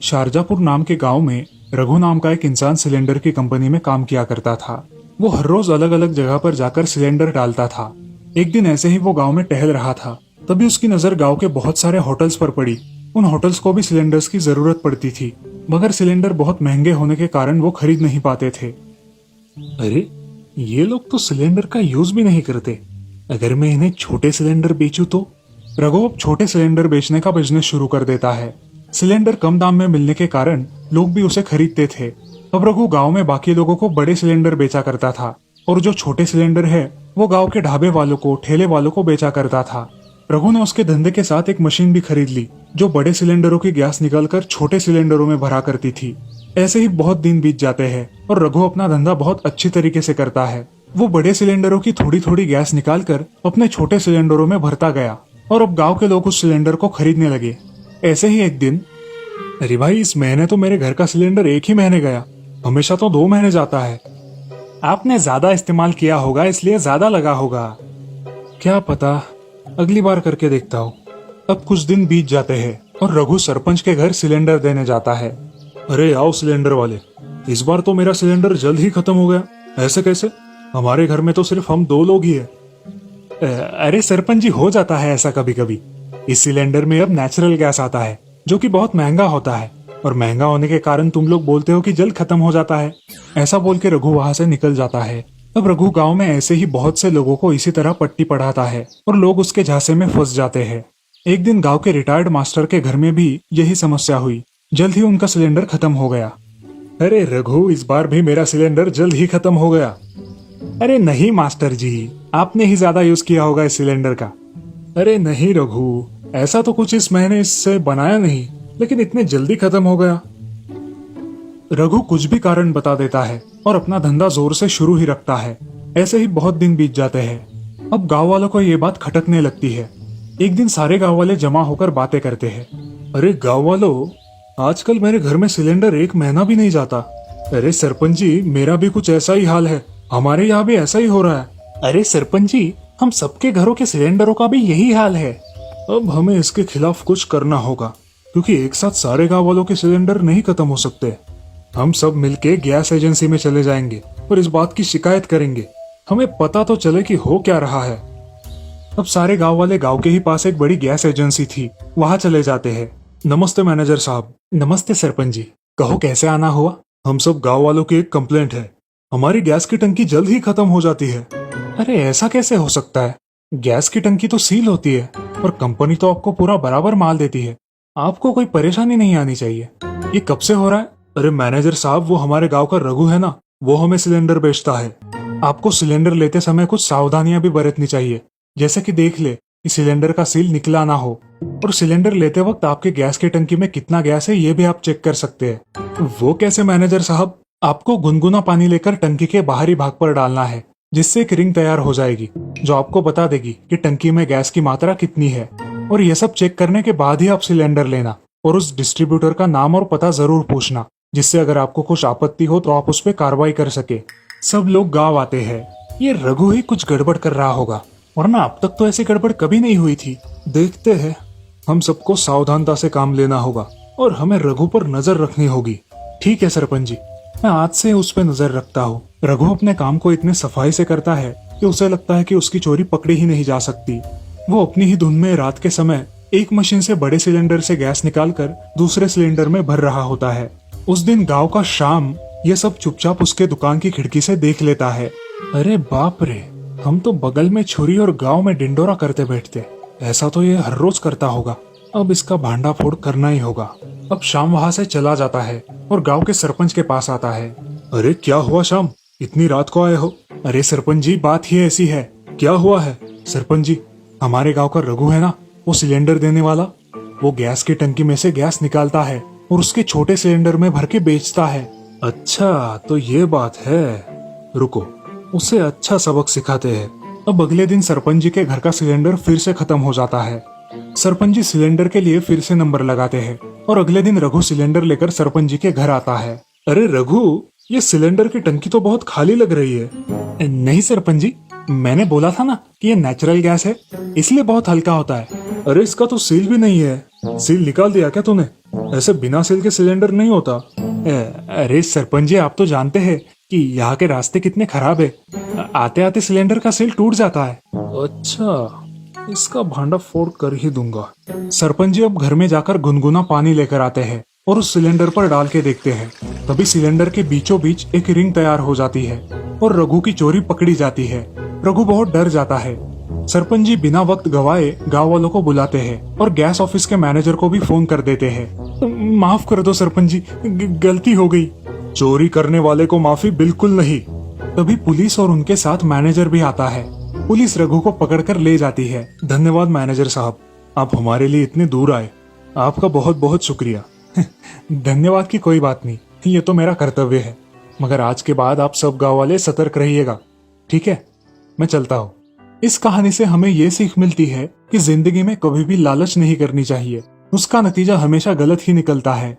शारजापुर नाम के गांव में रघु नाम का एक इंसान सिलेंडर की कंपनी में काम किया करता था। वो हर रोज अलग अलग जगह पर जाकर सिलेंडर डालता था। एक दिन ऐसे ही वो गांव में टहल रहा था, तभी उसकी नजर गांव के बहुत सारे होटल्स पर पड़ी। उन होटल्स को भी सिलेंडर्स की जरूरत पड़ती थी, मगर सिलेंडर बहुत महंगे होने के कारण वो खरीद नहीं पाते थे। अरे, ये लोग तो सिलेंडर का यूज भी नहीं करते। अगर मैं इन्हें छोटे सिलेंडर बेचूं तो? रघु अब छोटे सिलेंडर बेचने का बिजनेस शुरू कर देता है। सिलेंडर कम दाम में मिलने के कारण लोग भी उसे खरीदते थे। अब रघु गांव में बाकी लोगों को बड़े सिलेंडर बेचा करता था, और जो छोटे सिलेंडर है वो गांव के ढाबे वालों को, ठेले वालों को बेचा करता था। रघु ने उसके धंधे के साथ एक मशीन भी खरीद ली, जो बड़े सिलेंडरों की गैस निकालकर छोटे सिलेंडरों में भरा करती थी। ऐसे ही बहुत दिन बीत जाते हैं और रघु अपना धंधा बहुत अच्छी तरीके से करता है। वो बड़े सिलेंडरों की थोड़ी थोड़ी गैस निकालकर अपने छोटे सिलेंडरों में भरता गया, और अब गांव के लोग उस सिलेंडर को खरीदने लगे। ऐसे ही एक दिन, अरे भाई, इस महीने तो मेरे घर का सिलेंडर एक ही महीने गया, हमेशा तो 2 महीने जाता है। आपने ज्यादा इस्तेमाल किया होगा, इसलिए ज्यादा लगा होगा। क्या पता, अगली बार करके देखता हूँ। अब कुछ दिन बीत जाते हैं और रघु सरपंच के घर सिलेंडर देने जाता है। अरे आओ सिलेंडर वाले, इस बार तो मेरा सिलेंडर जल्द ही खत्म हो गया। ऐसे कैसे? हमारे घर में तो सिर्फ हम 2 लोग ही है। अरे सरपंच जी, हो जाता है ऐसा कभी कभी। इस सिलेंडर में अब नेचुरल गैस आता है, जो कि बहुत महंगा होता है, और महंगा होने के कारण तुम लोग बोलते हो कि जल्द खत्म हो जाता है। ऐसा बोल के रघु वहां से निकल जाता है। अब रघु गांव में ऐसे ही बहुत से लोगों को इसी तरह पट्टी पढ़ाता है, और लोग उसके झांसे में फंस जाते हैं। एक दिन गांव के रिटायर्ड मास्टर के घर में भी यही समस्या हुई। जल्द ही उनका सिलेंडर खत्म हो गया। अरे रघु, इस बार भी मेरा सिलेंडर जल्द ही खत्म हो गया। अरे नहीं मास्टर जी, आपने ही ज्यादा यूज किया होगा इस सिलेंडर का। अरे नहीं रघु, ऐसा तो कुछ इस महीने इससे बनाया नहीं, लेकिन इतने जल्दी खत्म हो गया। रघु कुछ भी कारण बता देता है और अपना धंधा जोर से शुरू ही रखता है। ऐसे ही बहुत दिन बीत जाते हैं। अब गांव वालों को ये बात खटकने लगती है। एक दिन सारे गांव वाले जमा होकर बातें करते हैं। अरे गांव वालों, आजकल मेरे घर में सिलेंडर 1 महीना भी नहीं जाता। अरे सरपंच जी, मेरा भी कुछ ऐसा ही हाल है, हमारे यहाँ भी ऐसा ही हो रहा है। अरे सरपंच जी, हम सबके घरों के सिलेंडरों का भी यही हाल है। अब हमें इसके खिलाफ कुछ करना होगा, क्योंकि एक साथ सारे गांव वालों के सिलेंडर नहीं खत्म हो सकते। हम सब मिलके गैस एजेंसी में चले जाएंगे और इस बात की शिकायत करेंगे। हमें पता तो चले कि हो क्या रहा है। अब सारे गांव वाले गांव के ही पास एक बड़ी गैस एजेंसी थी, वहां चले जाते हैं। नमस्ते मैनेजर साहब। नमस्ते सरपंच जी, कहो कैसे आना हुआ? हम सब गांव वालों की एक कंप्लेंट है, हमारी गैस की टंकी जल्द ही खत्म हो जाती है। अरे ऐसा कैसे हो सकता है? गैस की टंकी तो सील होती है और कंपनी तो आपको पूरा बराबर माल देती है। आपको कोई परेशानी नहीं आनी चाहिए। ये कब से हो रहा है? अरे मैनेजर साहब, वो हमारे गांव का रघु है ना, वो हमें सिलेंडर बेचता है। आपको सिलेंडर लेते समय कुछ सावधानियां भी बरतनी चाहिए, जैसे कि देख ले कि सिलेंडर का सील निकला ना हो, और सिलेंडर लेते वक्त आपके गैस की टंकी में कितना गैस है ये भी आप चेक कर सकते हैं। वो कैसे मैनेजर साहब? आपको गुनगुना पानी लेकर टंकी के बाहरी भाग पर डालना है, जिससे एक रिंग तैयार हो जाएगी जो आपको बता देगी कि टंकी में गैस की मात्रा कितनी है। और ये सब चेक करने के बाद ही आप सिलेंडर लेना, और उस डिस्ट्रीब्यूटर का नाम और पता जरूर पूछना, जिससे अगर आपको कुछ आपत्ति हो तो आप उस पर कार्रवाई कर सके। सब लोग गाँव आते हैं। ये रघु ही कुछ गड़बड़ कर रहा होगा, वरना अब तक तो ऐसी गड़बड़ कभी नहीं हुई थी। देखते हैं, हम सबको सावधानता से काम लेना होगा और हमें रघु पर नजर रखनी होगी। ठीक है सरपंच जी, मैं आज से उस पर नजर रखता हूँ। रघु अपने काम को इतने सफाई से करता है कि उसे लगता है कि उसकी चोरी पकड़ी ही नहीं जा सकती। वो अपनी ही धुन में रात के समय एक मशीन से बड़े सिलेंडर से गैस निकालकर दूसरे सिलेंडर में भर रहा होता है। उस दिन गांव का शाम ये सब चुपचाप उसके दुकान की खिड़की से देख लेता है। अरे बाप रे, हम तो बगल में छुरी और गांव में डिंडोरा करते बैठते। ऐसा तो ये हर रोज करता होगा। अब इसका भांडा फोड़ करना ही होगा। अब शाम वहाँ से चला जाता है और गांव के सरपंच के पास आता है। अरे क्या हुआ शाम, इतनी रात को आए हो? अरे सरपंच जी, बात ही ऐसी है। क्या हुआ है? सरपंच जी, हमारे गांव का रघु है ना, वो सिलेंडर देने वाला, वो गैस की टंकी में से गैस निकालता है और उसके छोटे सिलेंडर में भर के बेचता है। अच्छा, तो ये बात है। रुको, उसे अच्छा सबक सिखाते हैं। अब अगले दिन सरपंच जी के घर का सिलेंडर फिर से खत्म हो जाता है। सरपंच जी सिलेंडर के लिए फिर से नंबर लगाते हैं, और अगले दिन रघु सिलेंडर लेकर सरपंच जी के घर आता है। अरे रघु, ये सिलेंडर की टंकी तो बहुत खाली लग रही है। नहीं सरपंच जी, मैंने बोला था ना कि ये नेचुरल गैस है, इसलिए बहुत हल्का होता है। अरे इसका तो सील भी नहीं है। सील निकाल दिया क्या तूने? ऐसे बिना सील के सिलेंडर नहीं होता। अरे सरपंच जी, आप तो जानते हैं कि यहाँ के रास्ते कितने खराब है। आते आते सिलेंडर का सील टूट जाता है। अच्छा, इसका भांडा फोड़ कर ही दूंगा। सरपंच जी अब घर में जाकर गुनगुना पानी लेकर आते हैं और उस सिलेंडर पर डाल के देखते हैं। तभी सिलेंडर के बीचों बीच एक रिंग तैयार हो जाती है और रघु की चोरी पकड़ी जाती है। रघु बहुत डर जाता है। सरपंच जी बिना वक्त गवाए गांव वालों को बुलाते हैं और गैस ऑफिस के मैनेजर को भी फोन कर देते हैं। माफ कर दो सरपंच जी, गलती हो गई। चोरी करने वाले को माफी बिल्कुल नहीं। तभी पुलिस और उनके साथ मैनेजर भी आता है। पुलिस रघु को पकड़कर ले जाती है। धन्यवाद मैनेजर साहब, आप हमारे लिए इतने दूर आए, आपका बहुत बहुत शुक्रिया। धन्यवाद की कोई बात नहीं, ये तो मेरा कर्तव्य है। मगर आज के बाद आप सब गांव वाले सतर्क रहिएगा, ठीक है? मैं चलता हूँ। इस कहानी से हमें ये सीख मिलती है कि जिंदगी में कभी भी लालच नहीं करनी चाहिए, उसका नतीजा हमेशा गलत ही निकलता है।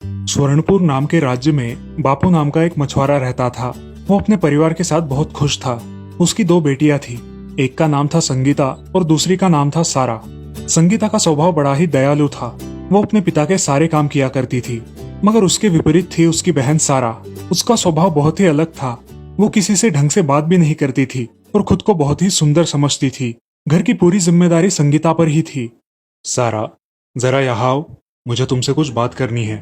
स्वर्णपुर नाम के राज्य में बापू नाम का एक मछुआरा रहता था। वो अपने परिवार के साथ बहुत खुश था। उसकी दो बेटियां थी, एक का नाम था संगीता और दूसरी का नाम था सारा। संगीता का स्वभाव बड़ा ही दयालु था। वो अपने पिता के सारे काम किया करती थी, मगर उसके विपरीत थी उसकी बहन सारा। उसका स्वभाव बहुत ही अलग था। वो किसी से ढंग से बात भी नहीं करती थी और खुद को बहुत ही सुंदर समझती थी। घर की पूरी जिम्मेदारी संगीता पर ही थी। सारा, जरा यहाँ आओ, मुझे तुमसे कुछ बात करनी है।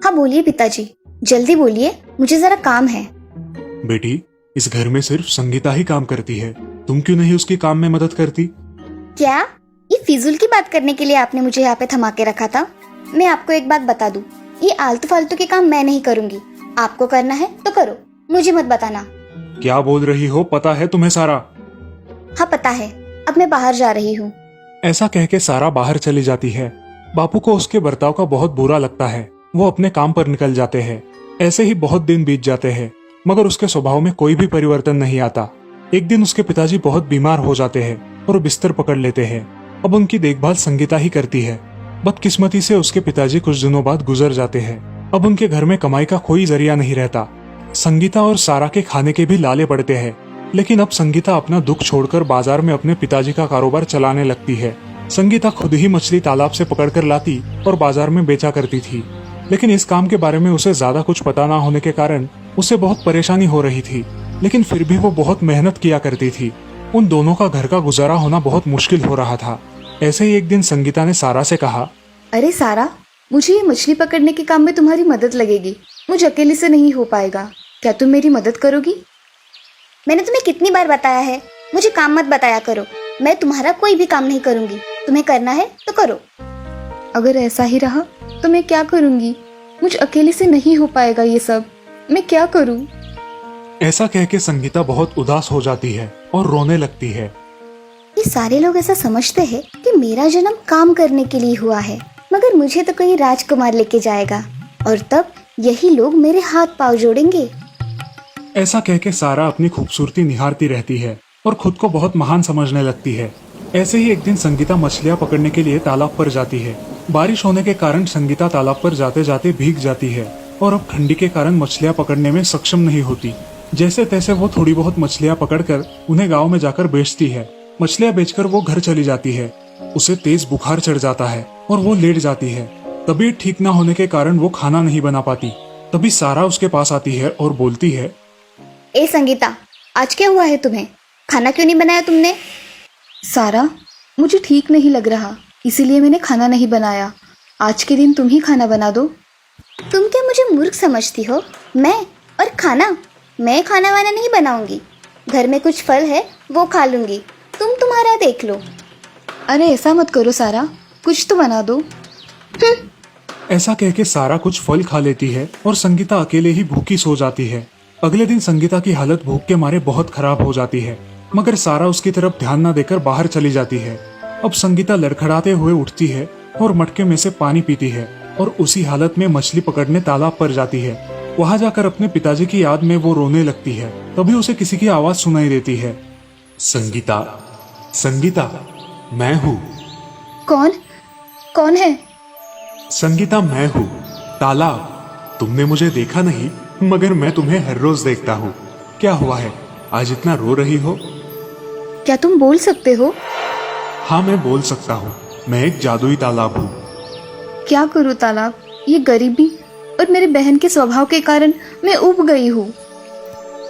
हाँ बोलिए पिताजी, जल्दी बोलिए, मुझे जरा काम है। बेटी, इस घर में सिर्फ संगीता ही काम करती है, तुम क्यों नहीं उसकी काम में मदद करती? क्या ये फिजूल की बात करने के लिए आपने मुझे यहाँ पे थमा के रखा था? मैं आपको एक बात बता दूं, ये आलतू फालतू के काम मैं नहीं करूंगी। आपको करना है तो करो, मुझे मत बताना। क्या बोल रही हो? पता है तुम्हें सारा? हाँ पता है, अब मैं बाहर जा रही हूँ। ऐसा कह के सारा बाहर चली जाती है। बापू को उसके बर्ताव का बहुत बुरा लगता है। वो अपने काम पर निकल जाते हैं। ऐसे ही बहुत दिन बीत जाते हैं, मगर उसके स्वभाव में कोई भी परिवर्तन नहीं आता। एक दिन उसके पिताजी बहुत बीमार हो जाते हैं और बिस्तर पकड़ लेते हैं। अब उनकी देखभाल संगीता ही करती है। बदकिस्मती से उसके पिताजी कुछ दिनों बाद गुजर जाते हैं। अब उनके घर में कमाई का कोई जरिया नहीं रहता। संगीता और सारा के खाने के भी लाले पड़ते हैं, लेकिन अब संगीता अपना दुख छोड़कर बाजार में अपने पिताजी का कारोबार चलाने लगती है। संगीता खुद ही मछली तालाब से पकड़कर लाती और बाजार में बेचा करती थी, लेकिन इस काम के बारे में उसे ज्यादा कुछ पता ना होने के कारण उसे बहुत परेशानी हो रही थी। लेकिन फिर भी वो बहुत मेहनत किया करती थी। उन दोनों का घर का गुजारा होना बहुत मुश्किल हो रहा था। ऐसे ही एक दिन संगीता ने सारा से कहा, अरे सारा, मुझे ये मछली पकड़ने के काम में तुम्हारी मदद लगेगी। मुझे अकेले से नहीं हो पाएगा, क्या तुम मेरी मदद करोगी? मैंने तुम्हें कितनी बार बताया है, मुझे काम मत बताया करो। मैं तुम्हारा कोई भी काम नहीं करूंगी, तुम्हें करना है तो करो। अगर ऐसा ही रहा तो मैं क्या करूंगी? मुझे अकेले से नहीं हो पाएगा ये सब, मैं क्या करूं? ऐसा कह के संगीता बहुत उदास हो जाती है और रोने लगती है। ये सारे लोग ऐसा समझते हैं कि मेरा जन्म काम करने के लिए हुआ है, मगर मुझे तो कोई राजकुमार लेके जाएगा और तब यही लोग मेरे हाथ पांव जोड़ेंगे। ऐसा कह के सारा अपनी खूबसूरती निहारती रहती है और खुद को बहुत महान समझने लगती है। ऐसे ही एक दिन संगीता मछलियां पकड़ने के लिए तालाब पर जाती है। बारिश होने के कारण संगीता तालाब पर जाते जाते भीग जाती है और अब ठंडी के कारण मछलियां पकड़ने में सक्षम नहीं होती। जैसे तैसे वो थोड़ी बहुत मछलियां पकड़कर उन्हें गांव में जाकर बेचती है। मछलियां बेचकर वो घर चली जाती है। उसे तेज बुखार चढ़ जाता है और वो लेट जाती है। तबीयत ठीक न होने के कारण वो खाना नहीं बना पाती। तभी सारा उसके पास आती है और बोलती है, ए संगीता, आज क्या हुआ है तुम्हें? खाना क्यों नहीं बनाया तुमने? सारा, मुझे ठीक नहीं लग रहा, इसीलिए मैंने खाना नहीं बनाया। आज के दिन तुम ही खाना बना दो। तुम क्या मुझे मूर्ख समझती हो? मैं खाना वाना नहीं बनाऊंगी। घर में कुछ फल है वो खा लूंगी, तुम तुम्हारा देख लो। अरे ऐसा मत करो सारा, कुछ तो बना दो। ऐसा कह के सारा कुछ फल खा लेती है और संगीता अकेले ही भूखी सो जाती है। अगले दिन संगीता की हालत भूख के मारे बहुत खराब हो जाती है, मगर सारा उसकी तरफ ध्यान न देकर बाहर चली जाती है। अब संगीता लड़खड़ाते हुए उठती है और मटके में से पानी पीती है और उसी हालत में मछली पकड़ने तालाब पर जाती है। वहां जाकर अपने पिताजी की याद में वो रोने लगती है। तभी उसे किसी की आवाज सुनाई देती है, संगीता, संगीता, मैं हूँ। कौन है? संगीता, मैं हूँ, तालाब। तुमने मुझे देखा नहीं, मगर मैं तुम्हें हर रोज देखता हूँ। क्या हुआ है, आज इतना रो रही हो? क्या तुम बोल सकते हो? हाँ, मैं बोल सकता हूँ। मैं एक जादुई तालाब हूँ। क्या करूँ तालाब, ये गरीबी और मेरे बहन के स्वभाव के कारण मैं ऊब गई हूँ।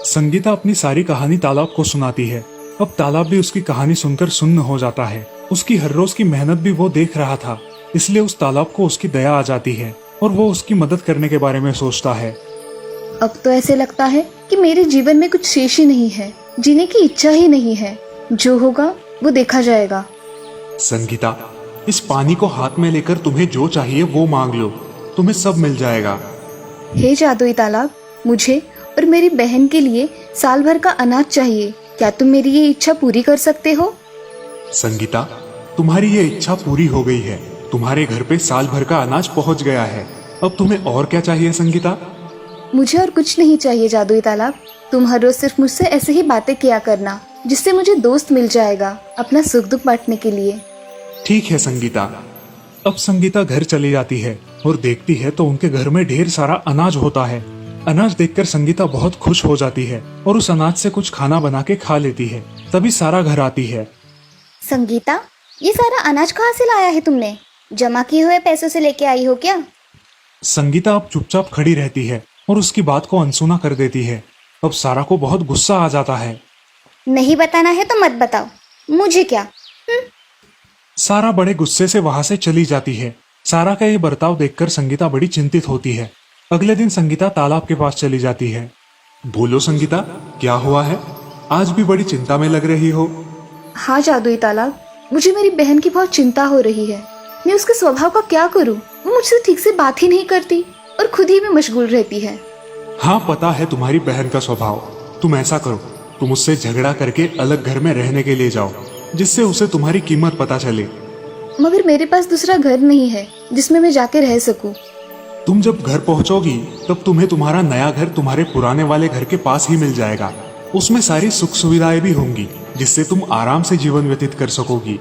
संगीता अपनी सारी कहानी तालाब को सुनाती है। अब तालाब भी उसकी कहानी सुनकर सुन्न हो जाता है। उसकी हर रोज की मेहनत भी वो देख रहा था, इसलिए उस तालाब को उसकी दया आ जाती है और वो उसकी मदद करने के बारे में सोचता है। अब तो ऐसे लगता है कि मेरे जीवन में कुछ शेष ही नहीं है, जीने की इच्छा ही नहीं है। जो होगा वो देखा जाएगा। संगीता, इस पानी को हाथ में लेकर तुम्हें जो चाहिए वो मांग लो, तुम्हें सब मिल जाएगा। हे जादुई तालाब, मुझे और मेरी बहन के लिए साल भर का अनाज चाहिए। क्या तुम मेरी ये इच्छा पूरी कर सकते हो? संगीता, तुम्हारी ये इच्छा पूरी हो गई है। तुम्हारे घर पे साल भर का अनाज पहुंच गया है। अब तुम्हें और क्या चाहिए संगीता? मुझे और कुछ नहीं चाहिए जादुई तालाब। तुम हर रोज सिर्फ मुझसे ऐसे ही बातें किया करना, जिससे मुझे दोस्त मिल जाएगा अपना सुख दुख बांटने के लिए। ठीक है संगीता। अब संगीता घर चली जाती है और देखती है तो उनके घर में ढेर सारा अनाज होता है। अनाज देखकर संगीता बहुत खुश हो जाती है और उस अनाज से कुछ खाना बना के खा लेती है। तभी सारा घर आती है। संगीता, ये सारा अनाज कहाँ से लाया है तुमने? जमा किए हुए पैसों से लेके आई हो क्या? संगीता अब चुपचाप खड़ी रहती है और उसकी बात को अनसुना कर देती है। अब सारा को बहुत गुस्सा आ जाता है। नहीं बताना है तो मत बताओ, मुझे क्या। सारा बड़े गुस्से से वहां से चली जाती है। सारा का ये बर्ताव देखकर संगीता बड़ी चिंतित होती है। अगले दिन संगीता तालाब के पास चली जाती है। बोलो संगीता, क्या हुआ है? आज भी बड़ी चिंता में लग रही हो। हाँ जादुई तालाब, मुझे मेरी बहन की बहुत चिंता हो रही है। मैं उसके स्वभाव का क्या करूं? वो मुझसे ठीक से बात ही नहीं करती और खुद ही में मशगूल रहती है। हाँ, पता है तुम्हारी बहन का स्वभाव। तुम ऐसा करो, तुम उससे झगड़ा करके अलग घर में रहने के लिए जाओ, जिससे उसे तुम्हारी कीमत पता चले। मगर मेरे पास दूसरा घर नहीं है जिसमें मैं जाके रह सकूं। तुम जब घर पहुंचोगी तब तुम्हें तुम्हारा नया घर तुम्हारे पुराने वाले घर के पास ही मिल जाएगा। उसमें सारी सुख सुविधाएं भी होंगी, जिससे तुम आराम से जीवन व्यतीत कर सकोगी।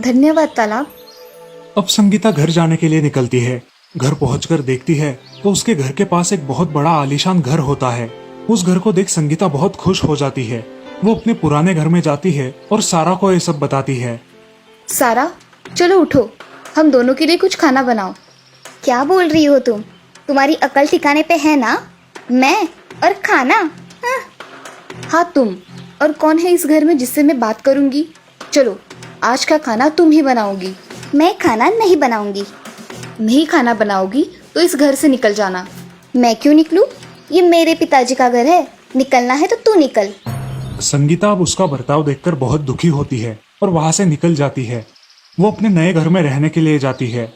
धन्यवाद तालाब। अब संगीता घर जाने के लिए निकलती है। घर पहुंचकर देखती है तो उसके घर के पास एक बहुत बड़ा आलीशान घर होता है। उस घर को देख संगीता बहुत खुश हो जाती है। वो अपने पुराने घर में जाती है और सारा को ये सब बताती है। सारा, चलो उठो, हम दोनों के लिए कुछ खाना बनाओ। क्या बोल रही हो तुम? तुम्हारी अकल ठिकाने पे है ना? मैं और खाना? हाँ तुम। और कौन है इस घर में जिससे मैं बात करूंगी? चलो, आज का खाना तुम ही बनाओगी। मैं खाना नहीं बनाऊंगी। नहीं खाना बनाओगी तो इस घर से निकल जाना। मैं क्यों निकलूं? ये मेरे पिताजी का घर है। निकलना है तो तू निकल। संगीता अब उसका बर्ताव देखकर बहुत दुखी होती है और वहां से निकल जाती है। वो अपने नए घर में रहने के लिए जाती है।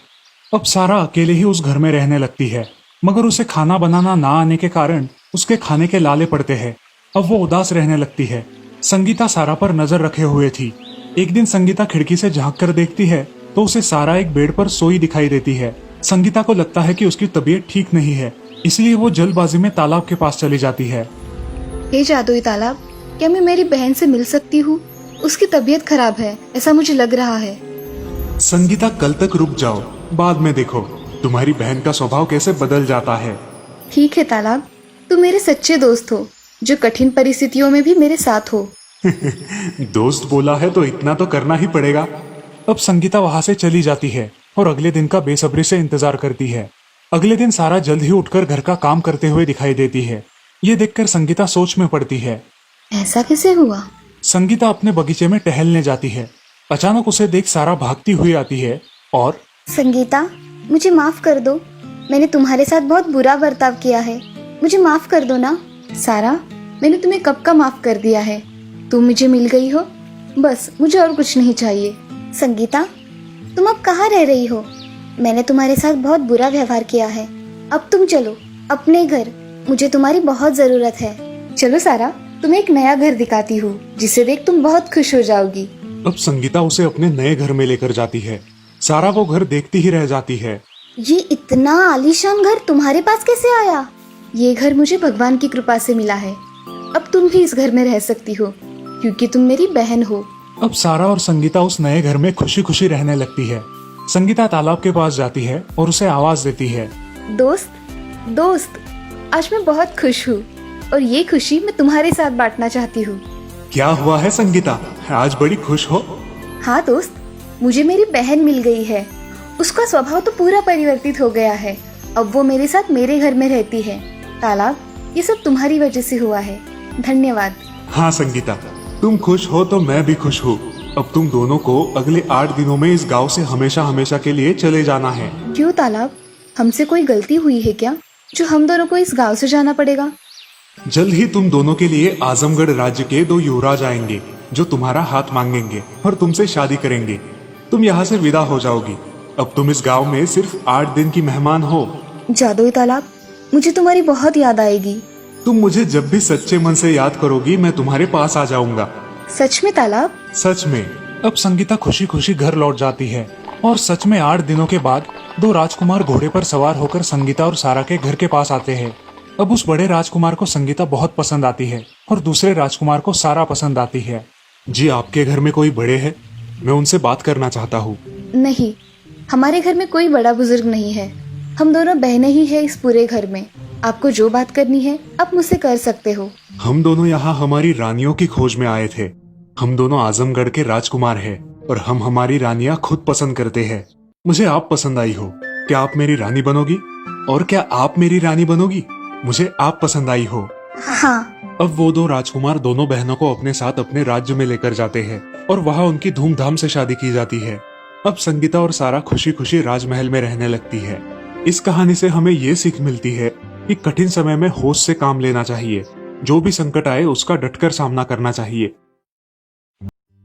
अब सारा अकेले ही उस घर में रहने लगती है, मगर उसे खाना बनाना ना आने के कारण उसके खाने के लाले पड़ते हैं। अब वो उदास रहने लगती है। संगीता सारा पर नजर रखे हुए थी। एक दिन संगीता खिड़की से झांक कर देखती है तो उसे सारा एक बेड पर सोई दिखाई देती है। संगीता को लगता है कि उसकी तबीयत ठीक नहीं है, इसलिए वो जल्दबाजी में तालाब के पास चली जाती है। हे जादुई तालाब, क्या मैं मेरी बहन से मिल सकती हूँ? उसकी तबीयत खराब है, ऐसा मुझे लग रहा है। संगीता, कल तक रुक जाओ, बाद में देखो तुम्हारी बहन का स्वभाव कैसे बदल जाता है। ठीक है तालाब, तुम मेरे सच्चे दोस्त हो, जो कठिन परिस्थितियों में भी मेरे साथ हो। दोस्त बोला है तो इतना तो करना ही पड़ेगा। अब संगीता वहां से चली जाती है और अगले दिन का बेसब्री से इंतजार करती है। अगले दिन सारा जल्द ही उठकर घर का काम करते हुए दिखाई देती है। ये देखकर संगीता सोच में पड़ती है। ऐसा कैसे हुआ? संगीता अपने बगीचे में टहलने जाती है। अचानक उसे देख सारा भागती हुई आती है और संगीता, मुझे माफ कर दो। मैंने तुम्हारे साथ बहुत बुरा बर्ताव किया है, मुझे माफ कर दो ना। सारा, मैंने तुम्हें कब का माफ कर दिया है। तुम मुझे मिल गई हो, बस मुझे और कुछ नहीं चाहिए। संगीता, तुम अब कहाँ रह रही हो? मैंने तुम्हारे साथ बहुत बुरा व्यवहार किया है। अब तुम चलो अपने घर, मुझे तुम्हारी बहुत जरूरत है। चलो सारा, तुम्हें एक नया घर दिखाती हूँ, जिसे देख तुम बहुत खुश हो जाओगी। अब संगीता उसे अपने नए घर में लेकर जाती है। सारा वो घर देखती ही रह जाती है। ये इतना आलीशान घर तुम्हारे पास कैसे आया? ये घर मुझे भगवान की कृपा से मिला है। अब तुम भी इस घर में रह सकती हो, क्योंकि तुम मेरी बहन हो। अब सारा और संगीता उस नए घर में खुशी खुशी रहने लगती है। संगीता तालाब के पास जाती है और उसे आवाज देती है। दोस्त, दोस्त, आज मैं बहुत खुश हूँ और ये खुशी मैं तुम्हारे साथ बांटना चाहती हूँ। क्या हुआ है संगीता, आज बड़ी खुश हो? हाँ दोस्त, मुझे मेरी बहन मिल गई है। उसका स्वभाव तो पूरा परिवर्तित हो गया है। अब वो मेरे साथ मेरे घर में रहती है। तालाब, ये सब तुम्हारी वजह से हुआ है। धन्यवाद। हाँ संगीता, तुम खुश हो तो मैं भी खुश हूँ। अब तुम दोनों को अगले 8 दिनों में इस गांव से हमेशा हमेशा के लिए चले जाना है। क्यों तालाब, हमसे कोई गलती हुई है क्या जो हम दोनों को इस गांव से जाना पड़ेगा? जल्द ही तुम दोनों के लिए आजमगढ़ राज्य के 2 युवराज आएंगे जो तुम्हारा हाथ मांगेंगे और तुमसे शादी करेंगे। तुम यहाँ से विदा हो जाओगी। अब तुम इस गांव में सिर्फ 8 दिन की मेहमान हो। जादुई तालाब, मुझे तुम्हारी बहुत याद आएगी। तुम मुझे जब भी सच्चे मन से याद करोगी मैं तुम्हारे पास आ जाऊंगा। सच में तालाब? सच में। अब संगीता खुशी खुशी घर लौट जाती है और सच में 8 दिनों के बाद 2 राजकुमार घोड़े पर सवार होकर संगीता और सारा के घर के पास आते हैं। अब उस बड़े राजकुमार को संगीता बहुत पसंद आती है और दूसरे राजकुमार को सारा पसंद आती है। जी, आपके घर में कोई बड़े हैं? मैं उनसे बात करना चाहता हूँ। नहीं, हमारे घर में कोई बड़ा बुजुर्ग नहीं है। हम दोनों बहनें ही हैं इस पूरे घर में। आपको जो बात करनी है आप मुझसे कर सकते हो। हम दोनों यहाँ हमारी रानियों की खोज में आए थे। हम दोनों आजमगढ़ के राजकुमार हैं और हम हमारी रानियाँ खुद पसंद करते हैं। मुझे आप पसंद आई हो। क्या आप मेरी रानी बनोगी? और क्या आप मेरी रानी बनोगी? मुझे आप पसंद आई हो। हाँ। अब वो 2 राजकुमार दोनों बहनों को अपने साथ अपने राज्य में लेकर जाते हैं और वहाँ उनकी धूमधाम से शादी की जाती है। अब संगीता और सारा खुशी खुशी राजमहल में रहने लगती है। इस कहानी से हमें ये सीख मिलती है कि कठिन समय में होश से काम लेना चाहिए। जो भी संकट आए उसका डटकर सामना करना चाहिए।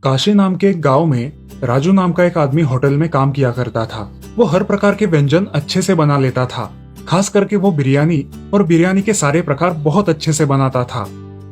काशी नाम के एक गांव में राजू नाम का एक आदमी होटल में काम किया करता था। वो हर प्रकार के व्यंजन अच्छे से बना लेता था। खास करके वो बिरयानी और बिरयानी के सारे प्रकार बहुत अच्छे से बनाता था।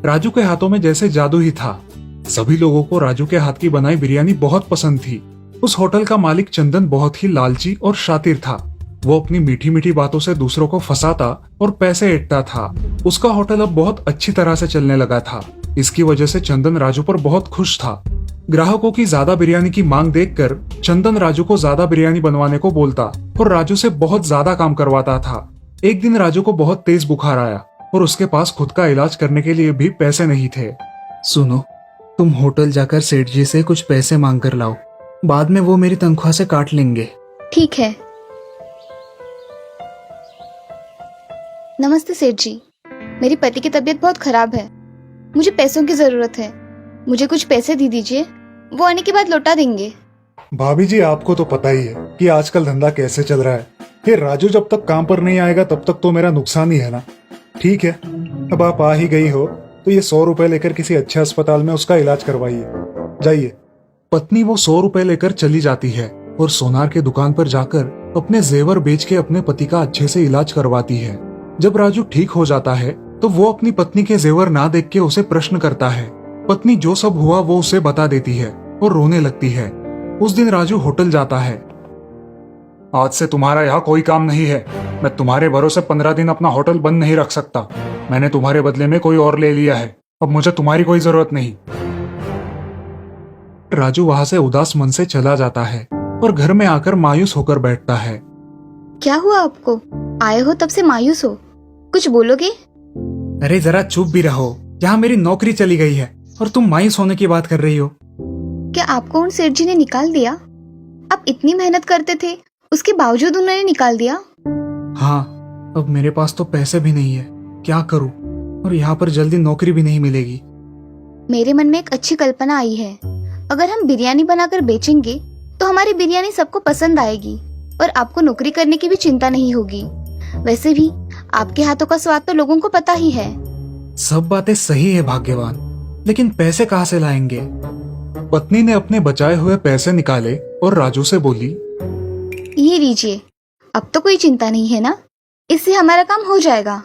राजू के हाथों में जैसे जादू ही था। सभी लोगों को राजू के हाथ की बनाई बिरयानी बहुत पसंद थी। उस होटल का मालिक चंदन बहुत ही लालची और शातिर था। वो अपनी मीठी मीठी बातों से दूसरों को फंसाता और पैसे ऐंठता था। उसका होटल अब बहुत अच्छी तरह से चलने लगा था। इसकी वजह से चंदन राजू पर बहुत खुश था। ग्राहकों की ज्यादा बिरयानी की मांग देखकर चंदन राजू को ज्यादा बिरयानी बनवाने को बोलता और राजू से बहुत ज्यादा काम करवाता था। एक दिन राजू को बहुत तेज बुखार आया और उसके पास खुद का इलाज करने के लिए भी पैसे नहीं थे। सुनो, तुम होटल जाकर सेठ जी से कुछ पैसे मांग कर लाओ। बाद में वो मेरी तनख्वाह से काट लेंगे। ठीक है। नमस्ते सेठ जी, मेरी पति की तबीयत बहुत खराब है। मुझे पैसों की जरूरत है। मुझे कुछ पैसे दे दीजिए, वो आने के बाद लौटा देंगे। भाभी जी, आपको तो पता ही है कि आजकल धंधा कैसे चल रहा है। ये राजू जब तक काम पर नहीं आएगा तब तक तो मेरा नुकसान ही है ना। ठीक है, अब आप आ ही गई हो तो ये 100 रुपए लेकर किसी अच्छे अस्पताल में उसका इलाज करवाइए। जाइए। पत्नी वो 100 रुपए लेकर चली जाती है और सोनार के दुकान पर जाकर अपने जेवर बेच के अपने पति का अच्छे से इलाज करवाती है। जब राजू ठीक हो जाता है तो वो अपनी पत्नी के जेवर ना देख के उसे प्रश्न करता है। पत्नी जो सब हुआ वो उसे बता देती है और रोने लगती है। उस दिन राजू होटल जाता है। आज से तुम्हारा यहाँ कोई काम नहीं है। मैं तुम्हारे भरोसे 15 दिन अपना होटल बंद नहीं रख सकता। मैंने तुम्हारे बदले में कोई और ले लिया है। अब मुझे तुम्हारी कोई जरूरत नहीं। राजू वहां से उदास मन से चला जाता है और घर में आकर मायूस होकर बैठता है। क्या हुआ आपको? आए हो तब से मायूस हो, कुछ बोलोगे? अरे जरा चुप भी रहो। यहाँ मेरी नौकरी चली गई है और तुम मायूस होने की बात कर रही हो। क्या आपको उन सेठ जी ने निकाल दिया? आप इतनी मेहनत करते थे, उसके बावजूद उन्होंने निकाल दिया? हाँ, अब मेरे पास तो पैसे भी नहीं है। क्या करूँ? और यहाँ पर जल्दी नौकरी भी नहीं मिलेगी। मेरे मन में एक अच्छी कल्पना आई है। अगर हम बिरयानी बनाकर बेचेंगे तो हमारी बिरयानी सबको पसंद आएगी और आपको नौकरी करने की भी चिंता नहीं होगी। वैसे भी आपके हाथों का स्वाद तो लोगों को पता ही है। सब बातें सही है भाग्यवान, लेकिन पैसे कहाँ से लाएंगे? पत्नी ने अपने बचाए हुए पैसे निकाले और राजू से बोली, ये लीजिए, अब तो कोई चिंता नहीं है ना, इससे हमारा काम हो जाएगा।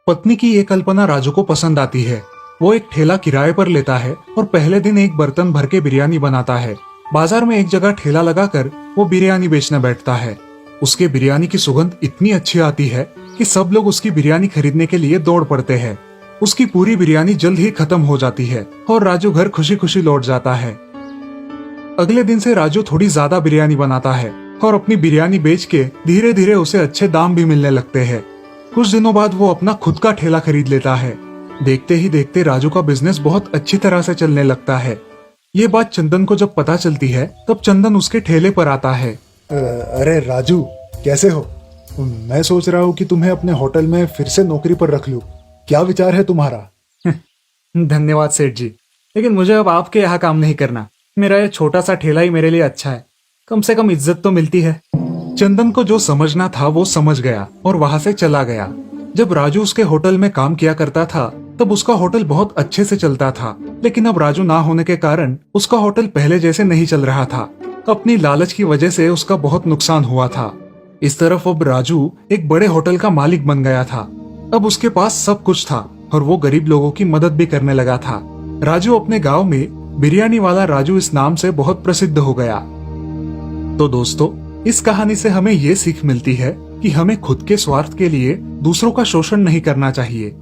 पत्नी की ये कल्पना राजू को पसंद आती है। वो एक ठेला किराए पर लेता है और पहले दिन एक बर्तन भर के बिरयानी बनाता है। बाजार में एक जगह ठेला लगाकर वो बिरयानी बेचने बैठता है। उसके बिरयानी की सुगंध इतनी अच्छी आती है कि सब लोग उसकी बिरयानी खरीदने के लिए दौड़ पड़ते हैं। उसकी पूरी बिरयानी जल्द ही खत्म हो जाती है और राजू घर खुशी खुशी लौट जाता है। अगले दिन से राजू थोड़ी ज्यादा बिरयानी बनाता है और अपनी बिरयानी बेच के धीरे धीरे उसे अच्छे दाम भी मिलने लगते हैं। कुछ दिनों बाद वो अपना खुद का ठेला खरीद लेता है। देखते ही देखते राजू का बिजनेस बहुत अच्छी तरह से चलने लगता है। ये बात चंदन को जब पता चलती है तब चंदन उसके ठेले पर आता है। अरे राजू, कैसे हो? मैं सोच रहा हूँ कि तुम्हें अपने होटल में फिर से नौकरी पर रख लूं। क्या विचार है तुम्हारा? धन्यवाद सेठ जी, लेकिन मुझे अब आपके यहाँ काम नहीं करना। मेरा ये छोटा सा ठेला ही मेरे लिए अच्छा है, कम से कम इज्जत तो मिलती है। चंदन को जो समझना था वो समझ गया और वहां से चला गया। जब राजू उसके होटल में काम किया करता था तब उसका होटल बहुत अच्छे से चलता था, लेकिन अब राजू ना होने के कारण उसका होटल पहले जैसे नहीं चल रहा था। अपनी लालच की वजह से उसका बहुत नुकसान हुआ था। इस तरफ अब राजू एक बड़े होटल का मालिक बन गया था। अब उसके पास सब कुछ था और वो गरीब लोगों की मदद भी करने लगा था। राजू अपने गांव में बिरयानी वाला राजू इस नाम से बहुत प्रसिद्ध हो गया। तो दोस्तों, इस कहानी से हमें ये सीख मिलती है कि हमें खुद के स्वार्थ के लिए दूसरों का शोषण नहीं करना चाहिए।